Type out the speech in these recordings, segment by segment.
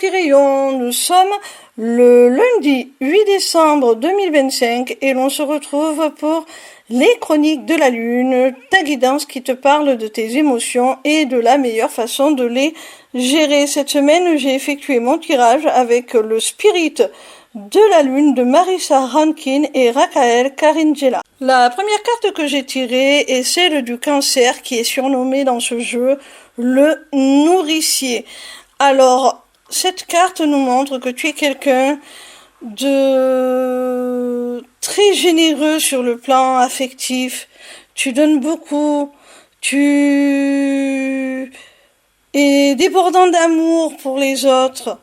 petit rayon, nous sommes le lundi 8 décembre 2025 et l'on se retrouve pour les chroniques de la lune, ta guidance qui te parle de tes émotions et de la meilleure façon de les gérer. Cette semaine, j'ai effectué mon tirage avec le spirit de la lune de Marissa Rankin et Raquel Caringela. La première carte que j'ai tirée est celle du cancer qui est surnommé dans ce jeu le nourricier. Alors, cette carte nous montre que tu es quelqu'un de très généreux sur le plan affectif. Tu donnes beaucoup, tu es débordant d'amour pour les autres.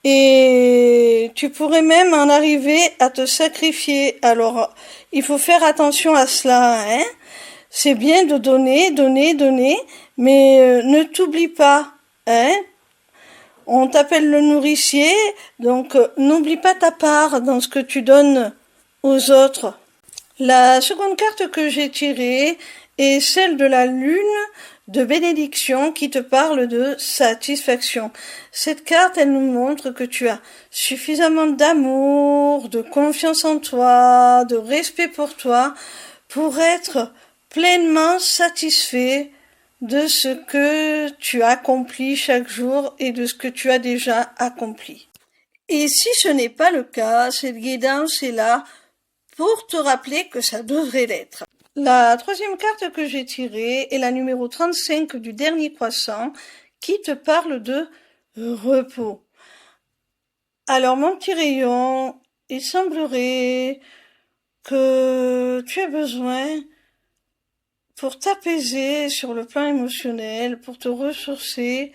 Et tu pourrais même en arriver à te sacrifier. Alors, il faut faire attention à cela, hein. C'est bien de donner, mais ne t'oublie pas, hein. On t'appelle le nourricier, donc n'oublie pas ta part dans ce que tu donnes aux autres. La seconde carte que j'ai tirée est celle de la lune de bénédiction qui te parle de satisfaction. Cette carte, elle nous montre que tu as suffisamment d'amour, de confiance en toi, de respect pour toi, pour être pleinement satisfait de ce que tu accomplis chaque jour et de ce que tu as déjà accompli. Et si ce n'est pas le cas, cette guidance est là pour te rappeler que ça devrait l'être. La troisième carte que j'ai tirée est la numéro 35 du dernier croissant qui te parle de repos. Alors mon petit rayon, il semblerait que tu aies besoin pour t'apaiser sur le plan émotionnel, pour te ressourcer,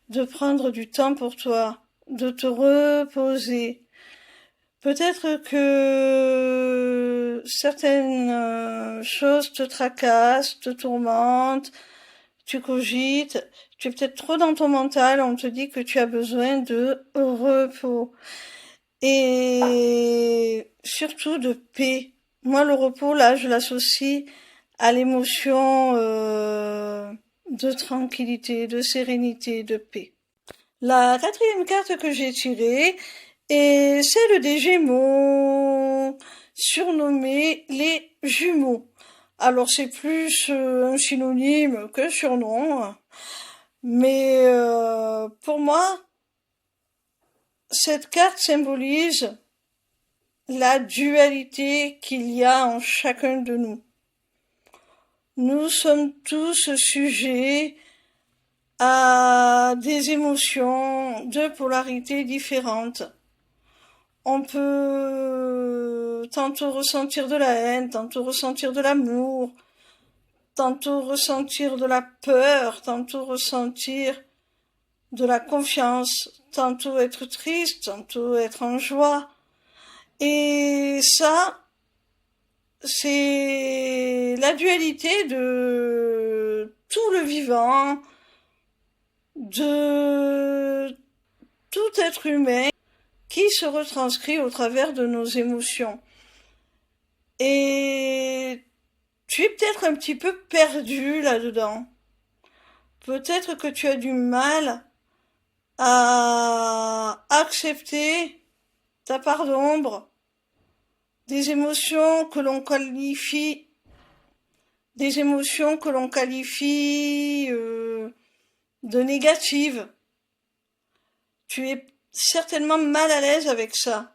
de prendre du temps pour toi, de te reposer. Peut-être que certaines choses te tracassent, te tourmentent, tu cogites, tu es peut-être trop dans ton mental, on te dit que tu as besoin de repos. Et surtout de paix. Moi, le repos, là, je l'associe à l'émotion de tranquillité, de sérénité, de paix. La quatrième carte que j'ai tirée est celle des Gémeaux, surnommés les jumeaux. Alors c'est plus un synonyme qu'un surnom, mais pour moi, cette carte symbolise la dualité qu'il y a en chacun de nous. Nous sommes tous sujets à des émotions de polarité différentes. On peut tantôt ressentir de la haine, tantôt ressentir de l'amour, tantôt ressentir de la peur, tantôt ressentir de la confiance, tantôt être triste, tantôt être en joie. Et ça, c'est la dualité de tout le vivant, de tout être humain qui se retranscrit au travers de nos émotions. Et tu es peut-être un petit peu perdu là-dedans. Peut-être que tu as du mal à accepter ta part d'ombre, des émotions que l'on qualifie de négatives. Tu es certainement mal à l'aise avec ça,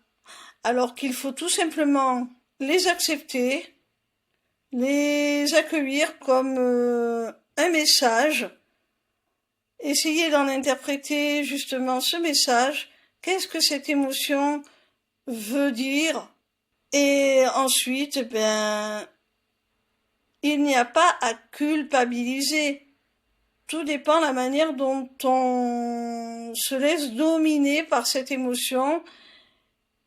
alors qu'il faut tout simplement les accepter, les accueillir comme un message, essayer d'en interpréter justement ce message, qu'est-ce que cette émotion veut dire, et ensuite, il n'y a pas à culpabiliser. Tout dépend de la manière dont on se laisse dominer par cette émotion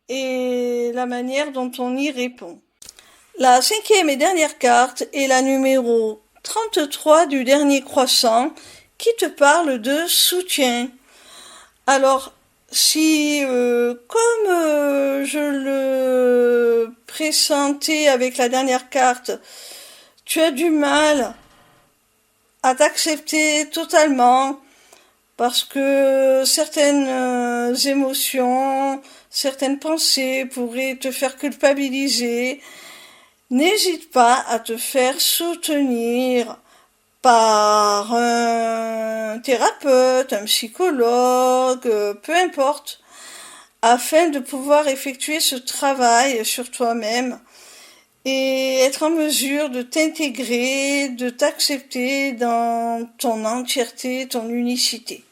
et la manière dont on y répond. La cinquième et dernière carte est la numéro 33 du dernier croissant qui te parle de soutien. Alors, si, comme je le pressentais avec la dernière carte, tu as du mal à t'accepter totalement, parce que certaines émotions, certaines pensées pourraient te faire culpabiliser. N'hésite pas à te faire soutenir par un thérapeute, un psychologue, peu importe, afin de pouvoir effectuer ce travail sur toi-même et être en mesure de t'intégrer, de t'accepter dans ton entièreté, ton unicité.